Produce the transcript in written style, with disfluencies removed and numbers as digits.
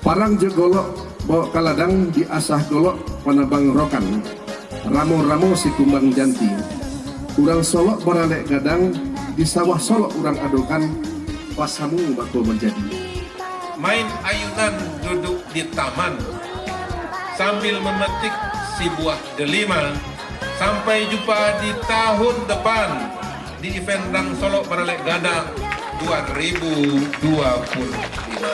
Parang jegolok bawa kaladang diasah golok panabang rokan. Ramo-ramo si kumbang janti. Urang solok baralek gadang di sawah solok urang adokan pasamu bakul menjadi. Main ayunan duduk di taman sambil memetik si buah delima. Sampai jumpa di tahun depan di event Rang Solok Baralek Gadang 2025.